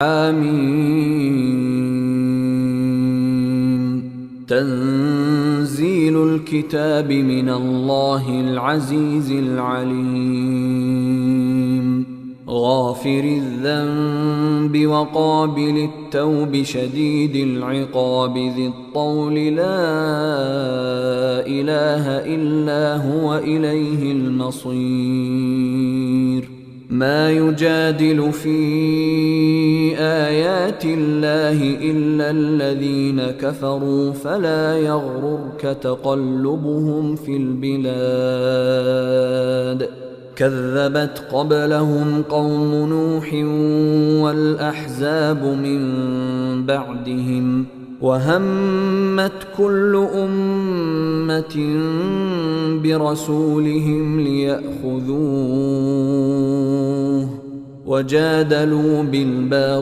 حميم. تنزيل الكتاب من الله العزيز العليم. غافر الذنب وقابل التوب شديد العقاب ذي الطول لا إله إلا هو إليه المصير. ما يجادل في آيات الله إلا الذين كفروا فلا يغررك تقلبهم في البلاد. كذبت قبلهم قوم نوح والأحزاب من بعدهم وهمت كل أمة برسولهم ليأخذوه وجادلوا بالباطل